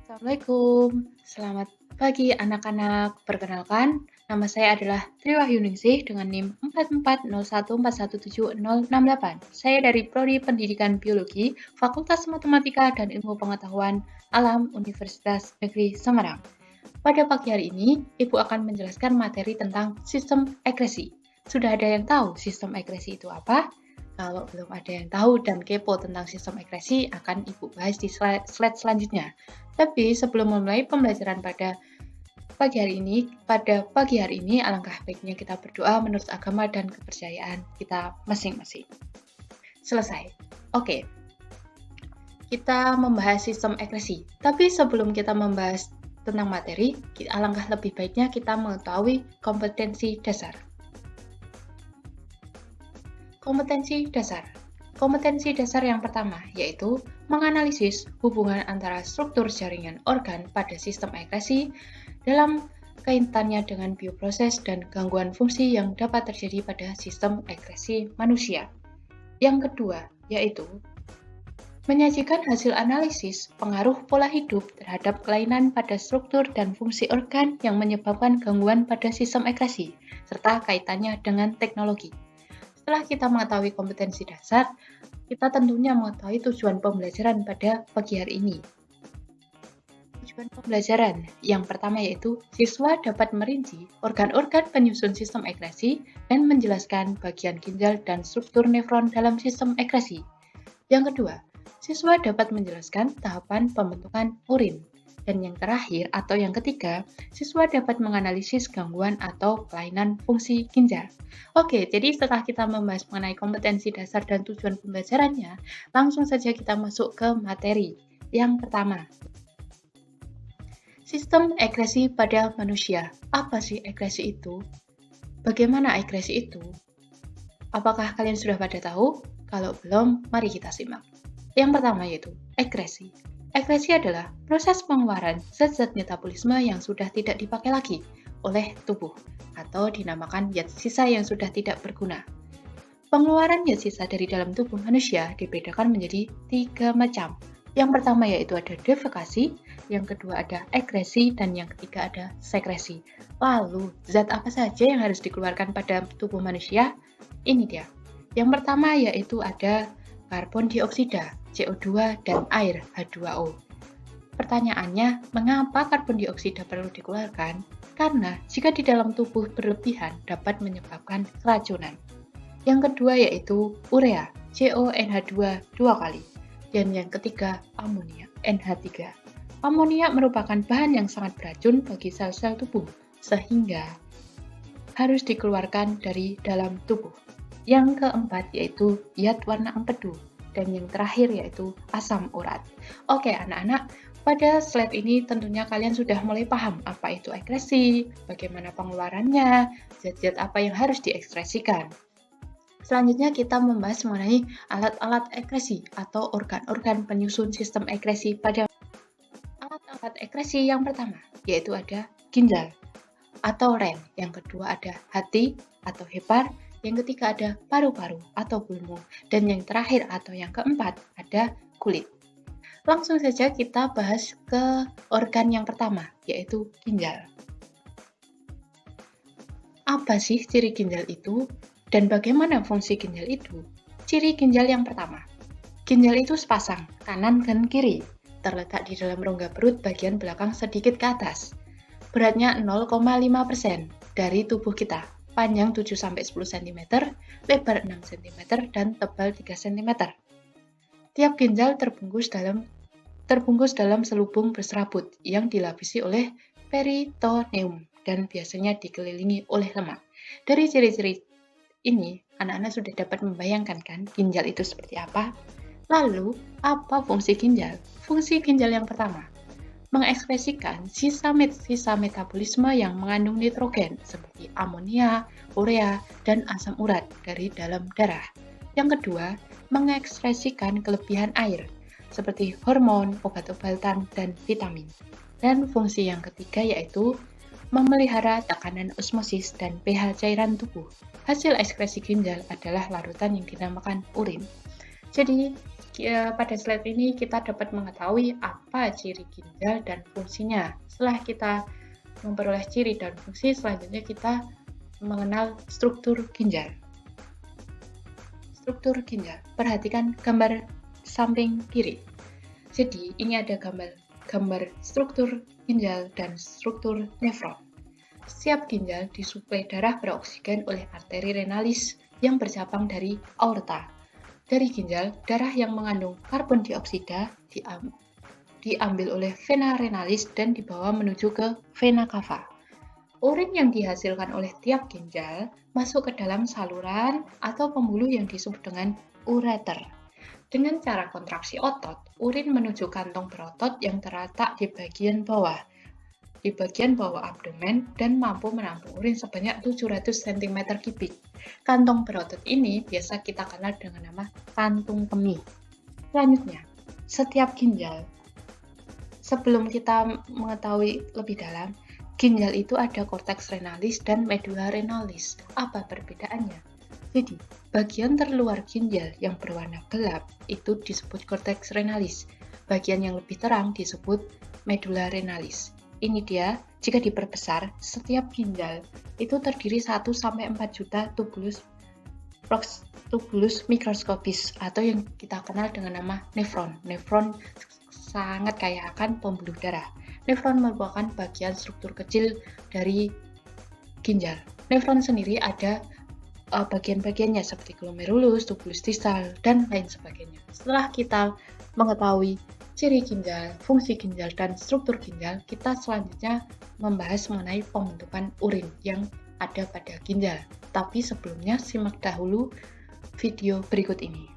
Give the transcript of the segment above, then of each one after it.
Assalamualaikum, selamat pagi anak-anak. Perkenalkan, nama saya adalah Triwahyuningsih dengan NIM 4401417068. Saya dari Prodi Pendidikan Biologi, Fakultas Matematika dan Ilmu Pengetahuan Alam Universitas Negeri Semarang. Pada pagi hari ini, Ibu akan menjelaskan materi tentang sistem ekresi. Sudah ada yang tahu sistem ekresi itu apa? Kalau belum ada yang tahu dan kepo tentang sistem ekresi, akan Ibu bahas di slide selanjutnya. Tapi sebelum memulai pembelajaran pada pagi hari ini, alangkah baiknya kita berdoa menurut agama dan kepercayaan kita masing-masing. Selesai. Oke. Kita membahas sistem ekresi. Tapi sebelum kita membahas tentang materi, alangkah lebih baiknya kita mengetahui kompetensi dasar. Kompetensi dasar. Kompetensi dasar yang pertama yaitu menganalisis hubungan antara struktur jaringan organ pada sistem ekresi dalam kaitannya dengan bioproses dan gangguan fungsi yang dapat terjadi pada sistem ekresi manusia. Yang kedua yaitu menyajikan hasil analisis pengaruh pola hidup terhadap kelainan pada struktur dan fungsi organ yang menyebabkan gangguan pada sistem ekresi, serta kaitannya dengan teknologi. Setelah kita mengetahui kompetensi dasar, kita tentunya mengetahui tujuan pembelajaran pada pagi hari ini. Tujuan pembelajaran yang pertama yaitu siswa dapat merinci organ-organ penyusun sistem ekresi dan menjelaskan bagian ginjal dan struktur nefron dalam sistem ekresi. Yang kedua, siswa dapat menjelaskan tahapan pembentukan urin. Dan yang terakhir atau yang ketiga, siswa dapat menganalisis gangguan atau kelainan fungsi ginjal. Oke, jadi setelah kita membahas mengenai kompetensi dasar dan tujuan pembelajarannya, langsung saja kita masuk ke materi. Yang pertama, sistem ekresi pada manusia. Apa sih ekresi itu? Bagaimana ekresi itu? Apakah kalian sudah pada tahu? Kalau belum, mari kita simak. Yang pertama yaitu ekresi. Ekresi adalah proses pengeluaran zat-zat metabolisme yang sudah tidak dipakai lagi oleh tubuh atau dinamakan zat sisa yang sudah tidak berguna. Pengeluaran zat sisa dari dalam tubuh manusia dibedakan menjadi 3 macam. Yang pertama yaitu ada defekasi, yang kedua ada ekresi, dan yang ketiga ada sekresi. Lalu, zat apa saja yang harus dikeluarkan pada tubuh manusia? Ini dia. Yang pertama yaitu ada karbon dioksida, CO2, dan air, H2O. Pertanyaannya, mengapa karbon dioksida perlu dikeluarkan? Karena jika di dalam tubuh berlebihan dapat menyebabkan keracunan. Yang kedua yaitu urea, CONH2 2 kali. Dan yang ketiga, amonia, NH3. Amonia merupakan bahan yang sangat beracun bagi sel-sel tubuh, sehingga harus dikeluarkan dari dalam tubuh. Yang keempat yaitu zat warna empedu. Dan yang terakhir yaitu asam urat. Oke anak-anak, pada slide ini tentunya kalian sudah mulai paham apa itu ekresi, bagaimana pengeluarannya, zat-zat apa yang harus diekspresikan. Selanjutnya kita membahas mengenai alat-alat ekresi atau organ-organ penyusun sistem ekresi pada alat-alat ekresi yang pertama, yaitu ada ginjal atau ren, yang kedua ada hati atau hepar, yang ketiga ada paru-paru atau pulmo, dan yang terakhir atau yang keempat ada kulit. Langsung saja kita bahas ke organ yang pertama, yaitu ginjal. Apa sih ciri ginjal itu? Dan bagaimana fungsi ginjal itu? Ciri ginjal yang pertama, ginjal itu sepasang, kanan dan kiri, terletak di dalam rongga perut bagian belakang sedikit ke atas. Beratnya 0,5% dari tubuh kita. Panjang 7-10 cm, lebar 6 cm, dan tebal 3 cm. Tiap ginjal terbungkus dalam selubung berserabut yang dilapisi oleh peritoneum dan biasanya dikelilingi oleh lemak. Dari ciri-ciri ini, anak-anak sudah dapat membayangkan kan ginjal itu seperti apa? Lalu, apa fungsi ginjal? Fungsi ginjal yang pertama, mengekspresikan sisa metabolisme yang mengandung nitrogen seperti amonia, urea, dan asam urat dari dalam darah. Yang kedua, mengekspresikan kelebihan air seperti hormon, obat-obatan, dan vitamin. Dan fungsi yang ketiga yaitu memelihara tekanan osmosis dan pH cairan tubuh. Hasil ekskresi ginjal adalah larutan yang dinamakan urin. Jadi, Pada slide ini kita dapat mengetahui apa ciri ginjal dan fungsinya. Setelah kita memperoleh ciri dan fungsi, selanjutnya kita mengenal struktur ginjal. Struktur ginjal. Perhatikan gambar samping kiri. Jadi ini ada gambar struktur ginjal dan struktur nefron. Setiap ginjal disuplai darah beroksigen oleh arteri renalis yang bercabang dari aorta. Dari ginjal, darah yang mengandung karbon dioksida diambil oleh vena renalis dan dibawa menuju ke vena cava. Urin yang dihasilkan oleh tiap ginjal masuk ke dalam saluran atau pembuluh yang disebut dengan ureter. Dengan cara kontraksi otot, urin menuju kantong berotot yang terletak di bagian bawah abdomen dan mampu menampung urin sebanyak 700 cm3. Kantong berotot ini biasa kita kenal dengan nama kantung kemih. Selanjutnya, setiap ginjal. Sebelum kita mengetahui lebih dalam, ginjal itu ada korteks renalis dan medulla renalis. Apa perbedaannya? Jadi, bagian terluar ginjal yang berwarna gelap itu disebut korteks renalis. Bagian yang lebih terang disebut medulla renalis. Ini dia, jika diperbesar, setiap ginjal itu terdiri 1-4 juta tubulus mikroskopis atau yang kita kenal dengan nama nefron. Nefron sangat kaya akan pembuluh darah. Nefron merupakan bagian struktur kecil dari ginjal. Nefron sendiri ada bagian-bagiannya seperti glomerulus, tubulus distal, dan lain sebagainya. Setelah kita mengetahui ciri ginjal, fungsi ginjal, dan struktur ginjal, kita selanjutnya membahas mengenai pembentukan urin yang ada pada ginjal. Tapi sebelumnya, simak dahulu video berikut ini.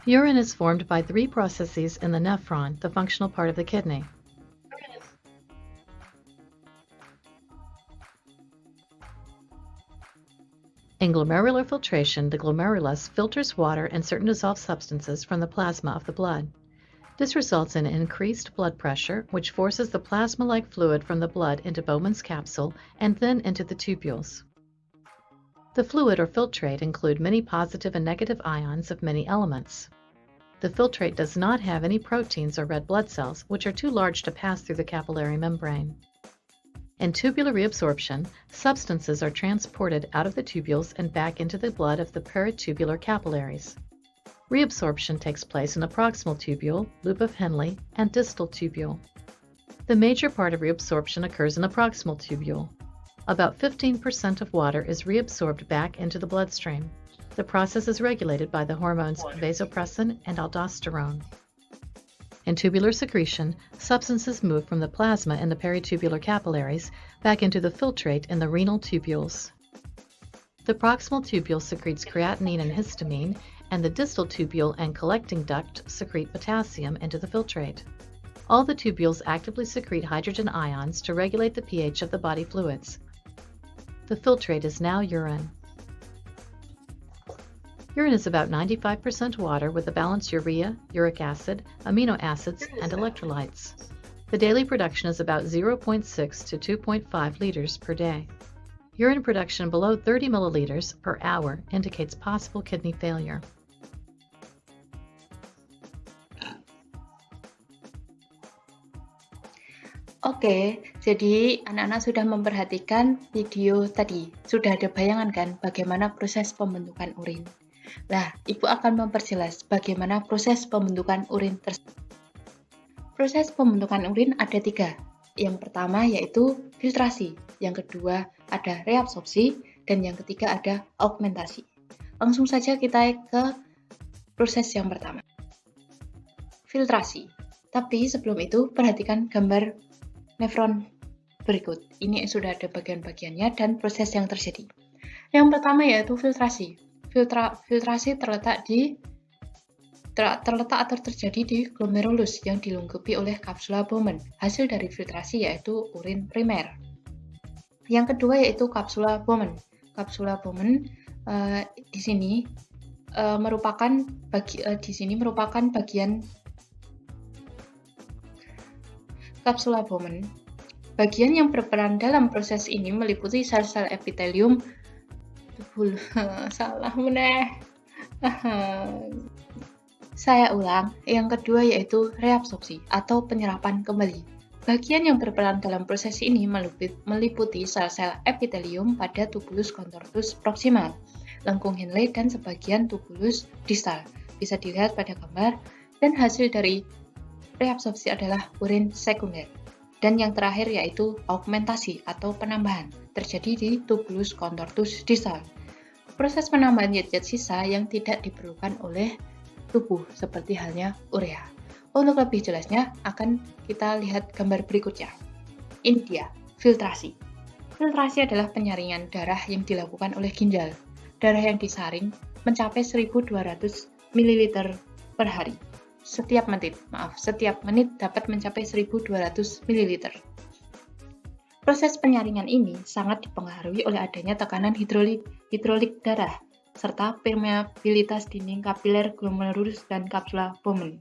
Urine is formed by three processes in the nephron, the functional part of the kidney. In glomerular filtration, the glomerulus filters water and certain dissolved substances from the plasma of the blood. This results in increased blood pressure, which forces the plasma-like fluid from the blood into Bowman's capsule and then into the tubules. The fluid or filtrate include many positive and negative ions of many elements. The filtrate does not have any proteins or red blood cells, which are too large to pass through the capillary membrane. In tubular reabsorption, substances are transported out of the tubules and back into the blood of the peritubular capillaries. Reabsorption takes place in the proximal tubule, loop of Henle, and distal tubule. The major part of reabsorption occurs in the proximal tubule. About 15% of water is reabsorbed back into the bloodstream. The process is regulated by the hormones vasopressin and aldosterone. In tubular secretion, substances move from the plasma in the peritubular capillaries back into the filtrate in the renal tubules. The proximal tubule secretes creatinine and histamine, and the distal tubule and collecting duct secrete potassium into the filtrate. All the tubules actively secrete hydrogen ions to regulate the pH of the body fluids. The filtrate is now urine. Urine is about 95% water with a balanced urea, uric acid, amino acids, and electrolytes. The daily production is about 0.6 to 2.5 liters per day. Urine production below 30 milliliters per hour indicates possible kidney failure. Oke, jadi anak-anak sudah memperhatikan video tadi. Sudah ada bayangan kan bagaimana proses pembentukan urin. Nah, Ibu akan memperjelas bagaimana proses pembentukan urin tersebut. Proses pembentukan urin ada 3. Yang pertama yaitu filtrasi, yang kedua ada reabsorpsi, dan yang ketiga ada augmentasi. Langsung saja kita ke proses yang pertama. Filtrasi. Tapi sebelum itu perhatikan gambar nefron berikut. Ini sudah ada bagian-bagiannya dan proses yang terjadi. Yang pertama yaitu filtrasi. Filtrasi terletak atau terjadi di glomerulus yang dilengkapi oleh kapsula Bowman. Hasil dari filtrasi yaitu urin primer. Yang kedua yaitu kapsula Bowman. Kapsula Bowman di sini merupakan bagian kapsula Bowman. Bagian yang berperan dalam proses ini meliputi sel-sel epitelium tubul. Salah meneh. Saya ulang, yang kedua yaitu reabsorpsi atau penyerapan kembali. Bagian yang berperan dalam proses ini meliputi sel-sel epitelium pada tubulus contortus proximal, lengkung Henle, dan sebagian tubulus distal. Bisa dilihat pada gambar, dan hasil dari reabsorpsi adalah urin sekunder. Dan yang terakhir yaitu augmentasi atau penambahan, terjadi di tubulus contortus distal. Proses penambahan zat-zat sisa yang tidak diperlukan oleh tubuh, seperti halnya urea. Untuk lebih jelasnya, akan kita lihat gambar berikutnya. Ini dia, filtrasi. Filtrasi adalah penyaringan darah yang dilakukan oleh ginjal. Darah yang disaring mencapai 1.200 ml per hari. Setiap menit dapat mencapai 1.200 ml. Proses penyaringan ini sangat dipengaruhi oleh adanya tekanan hidrolik darah, serta permeabilitas dinding kapiler glomerulus dan kapsula Bowman.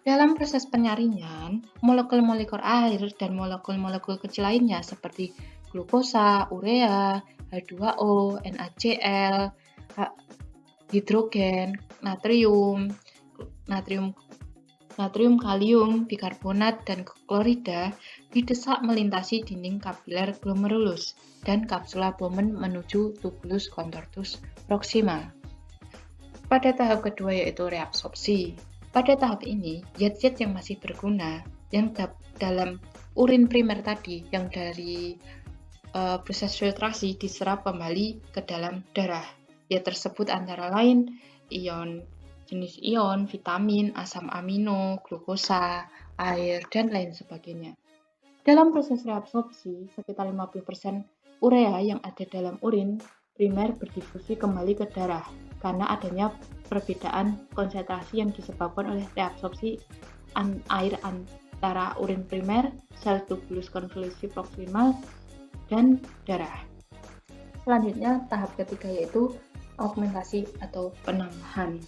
Dalam proses penyaringan, molekul-molekul air dan molekul-molekul kecil lainnya seperti glukosa, urea, H2O, NaCl, hidrogen, natrium, kalium, bikarbonat, dan klorida didesak melintasi dinding kapiler glomerulus dan kapsula Bowman menuju tubulus contortus proximal. Pada tahap kedua yaitu reabsorpsi. Pada tahap ini, zat-zat yang masih berguna yang dalam urin primer tadi yang dari proses filtrasi diserap kembali ke dalam darah. Ya tersebut antara lain jenis ion, vitamin, asam amino, glukosa, air, dan lain sebagainya. Dalam proses reabsorpsi, sekitar 50% urea yang ada dalam urin primer berdifusi kembali ke darah. karena adanya perbedaan konsentrasi yang disebabkan oleh reabsorpsi air antara urin primer, sel tubulus konvolusi proksimal, dan darah. Selanjutnya tahap ketiga yaitu augmentasi atau penambahan.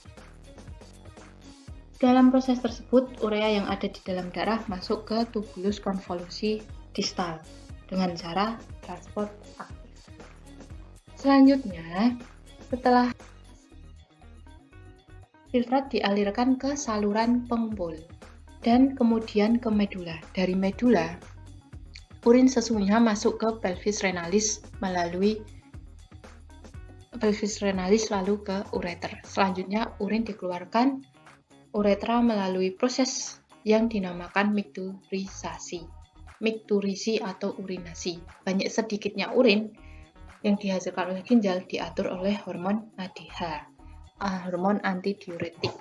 Dalam proses tersebut, urea yang ada di dalam darah masuk ke tubulus konvolusi distal dengan cara transport aktif. Selanjutnya, setelah filtrat dialirkan ke saluran pengumpul dan kemudian ke medula. Dari medula, urin sesungguhnya masuk ke pelvis renalis melalui pelvis renalis lalu ke ureter. Selanjutnya urin dikeluarkan uretra melalui proses yang dinamakan mikturisasi. Mikturisi atau urinasi. Banyak sedikitnya urin yang dihasilkan oleh ginjal diatur oleh hormon ADH, hormon antidiuretik.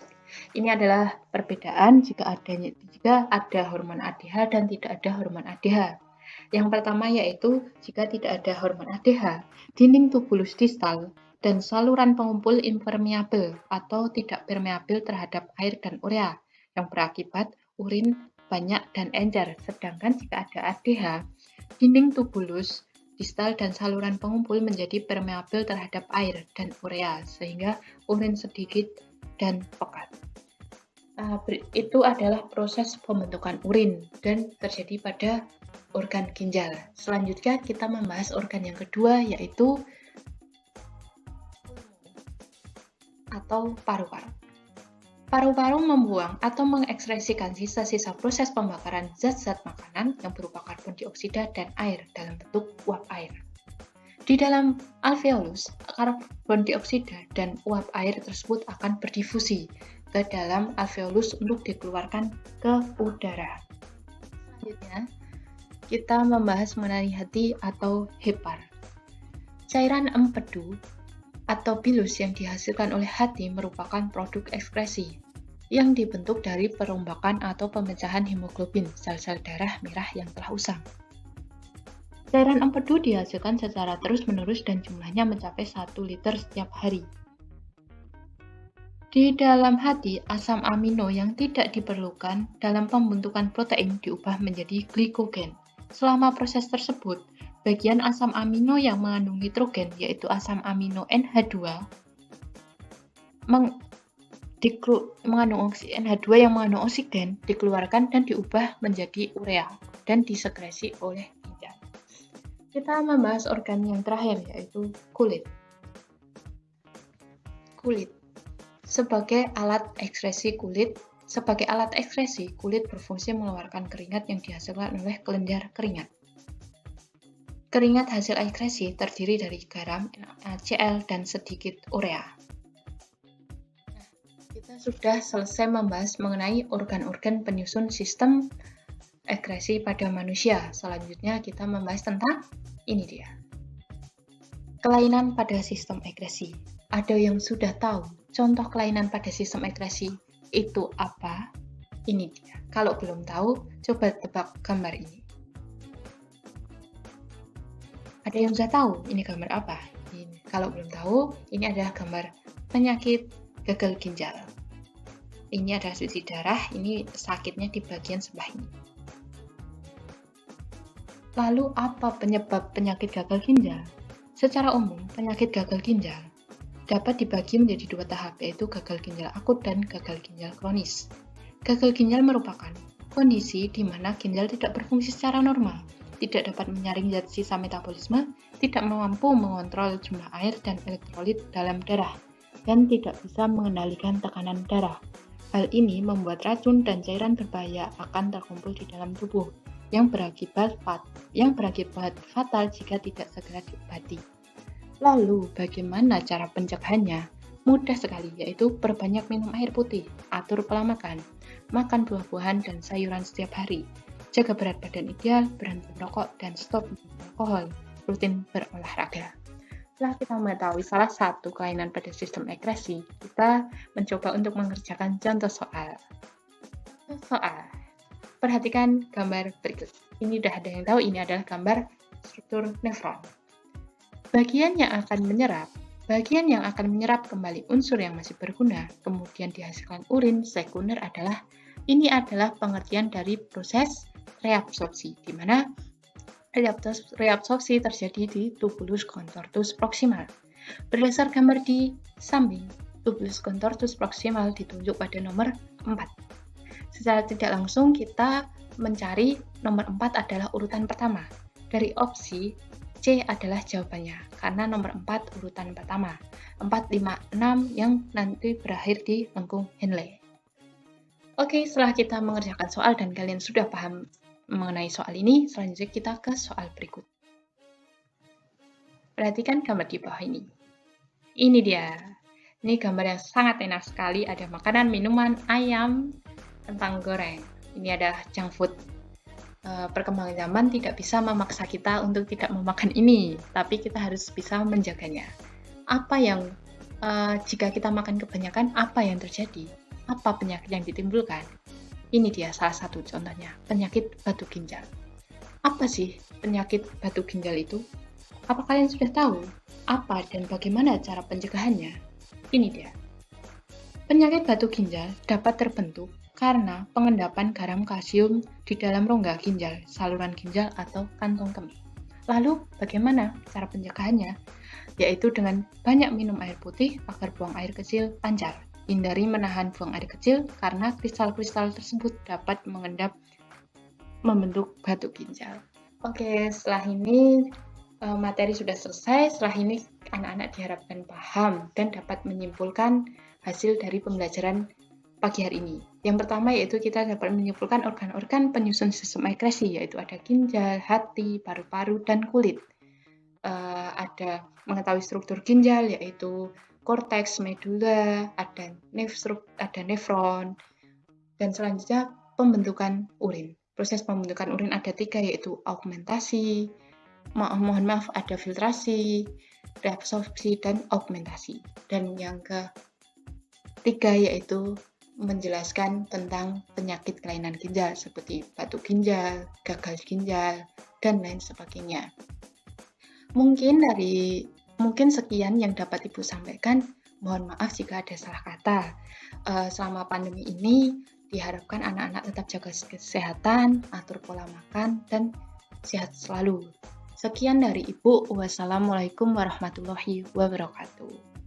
Ini adalah perbedaan jika ada hormon ADH dan tidak ada hormon ADH. Yang pertama yaitu jika tidak ada hormon ADH, dinding tubulus distal dan saluran pengumpul impermeabel atau tidak permeabel terhadap air dan urea yang berakibat urin banyak dan encer. Sedangkan jika ada ADH, dinding tubulus distal dan saluran pengumpul menjadi permeabel terhadap air dan urea sehingga urin sedikit dan pekat. Itu adalah proses pembentukan urin dan terjadi pada organ ginjal. Selanjutnya kita membahas organ yang kedua yaitu atau paru-paru. Paru-paru membuang atau mengekskresikan sisa-sisa proses pembakaran zat-zat makanan yang berupa karbon dioksida dan air dalam bentuk uap air. Di dalam alveolus, karbon dioksida dan uap air tersebut akan berdifusi ke dalam alveolus untuk dikeluarkan ke udara. Selanjutnya, kita membahas mengenai hati atau hepar. Cairan empedu atau bilus yang dihasilkan oleh hati merupakan produk ekskresi yang dibentuk dari perombakan atau pemecahan hemoglobin sel-sel darah merah yang telah usang. Cairan empedu dihasilkan secara terus-menerus dan jumlahnya mencapai 1 liter setiap hari. Di dalam hati, asam amino yang tidak diperlukan dalam pembentukan protein diubah menjadi glikogen. Selama proses tersebut, bagian asam amino yang mengandung nitrogen, yaitu asam amino NH2, mengandung NH2 yang mengandung oksigen, dikeluarkan dan diubah menjadi urea dan disekresi oleh ginjal. Kita membahas organ yang terakhir, yaitu kulit. Kulit. Sebagai alat ekskresi, kulit berfungsi mengeluarkan keringat yang dihasilkan oleh kelenjar keringat. Keringat hasil ekskresi terdiri dari garam, NaCl, dan sedikit urea. Kita sudah selesai membahas mengenai organ-organ penyusun sistem ekskresi pada manusia. Selanjutnya kita membahas tentang ini dia. Kelainan pada sistem ekskresi. Ada yang sudah tahu contoh kelainan pada sistem ekskresi itu apa? Ini dia. Kalau belum tahu, coba tebak gambar ini. Ada yang sudah tahu ini gambar apa? Ini. Kalau belum tahu, ini adalah gambar penyakit gagal ginjal. Ini adalah cuci darah, ini sakitnya di bagian sebelah ini. Lalu apa penyebab penyakit gagal ginjal? Secara umum, penyakit gagal ginjal dapat dibagi menjadi 2 tahap, yaitu gagal ginjal akut dan gagal ginjal kronis. Gagal ginjal merupakan kondisi di mana ginjal tidak berfungsi secara normal, tidak dapat menyaring zat sisa metabolisme, tidak mampu mengontrol jumlah air dan elektrolit dalam darah, dan tidak bisa mengendalikan tekanan darah. Hal ini membuat racun dan cairan berbahaya akan terkumpul di dalam tubuh, yang berakibat fatal jika tidak segera diobati. Lalu, bagaimana cara pencegahannya? Mudah sekali, yaitu perbanyak minum air putih, atur pola makan, makan buah-buahan dan sayuran setiap hari, jaga berat badan ideal, berhenti merokok, dan stop minum alkohol, rutin berolahraga. Setelah kita mengetahui salah satu kelainan pada sistem ekskresi, kita mencoba untuk mengerjakan contoh soal. Perhatikan gambar berikut. Ini sudah ada yang tahu, ini adalah gambar struktur nefron. Bagian yang akan menyerap Bagian yang akan menyerap kembali unsur yang masih berguna, kemudian dihasilkan urin sekunder ini adalah pengertian dari proses reabsorpsi, di mana reabsorpsi terjadi di tubulus contortus proximal. Berdasar gambar di samping, tubulus contortus proximal ditunjuk pada nomor 4. Secara tidak langsung kita mencari nomor 4 adalah urutan pertama. Dari opsi C adalah jawabannya, karena nomor 4 urutan pertama. 4, 5, 6 yang nanti berakhir di lengkung Henle. Oke, setelah kita mengerjakan soal dan kalian sudah paham mengenai soal ini, selanjutnya kita ke soal berikut. Perhatikan gambar di bawah ini. Ini dia. Ini gambar yang sangat enak sekali, ada makanan, minuman, ayam, kentang goreng. Ini ada junk food. Perkembangan zaman tidak bisa memaksa kita untuk tidak memakan ini, tapi kita harus bisa menjaganya. Jika kita makan kebanyakan, apa yang terjadi? Apa penyakit yang ditimbulkan? Ini dia salah satu contohnya, penyakit batu ginjal. Apa sih penyakit batu ginjal itu? Apa kalian sudah tahu apa dan bagaimana cara pencegahannya? Ini dia. Penyakit batu ginjal dapat terbentuk karena pengendapan garam kalsium di dalam rongga ginjal, saluran ginjal, atau kantong kemih. Lalu, bagaimana cara pencegahannya? Yaitu dengan banyak minum air putih agar buang air kecil lancar. Hindari menahan buang air kecil karena kristal-kristal tersebut dapat membentuk batu ginjal. Oke, setelah ini materi sudah selesai. Setelah ini anak-anak diharapkan paham dan dapat menyimpulkan hasil dari pembelajaran pagi hari ini. Yang pertama yaitu kita dapat menyimpulkan organ-organ penyusun sistem ekskresi, yaitu ada ginjal, hati, paru-paru, dan kulit. Ada mengetahui struktur ginjal, yaitu korteks, medula, ada nefron, dan selanjutnya pembentukan urin. Proses pembentukan urin ada 3, yaitu augmentasi, ada filtrasi, reabsorpsi, dan augmentasi. Dan yang ketiga yaitu menjelaskan tentang penyakit kelainan ginjal seperti batu ginjal, gagal ginjal, dan lain sebagainya. Mungkin sekian yang dapat Ibu sampaikan. Mohon maaf jika ada salah kata. Selama pandemi ini diharapkan anak-anak tetap jaga kesehatan, atur pola makan, dan sehat selalu. Sekian dari Ibu. Wassalamualaikum warahmatullahi wabarakatuh.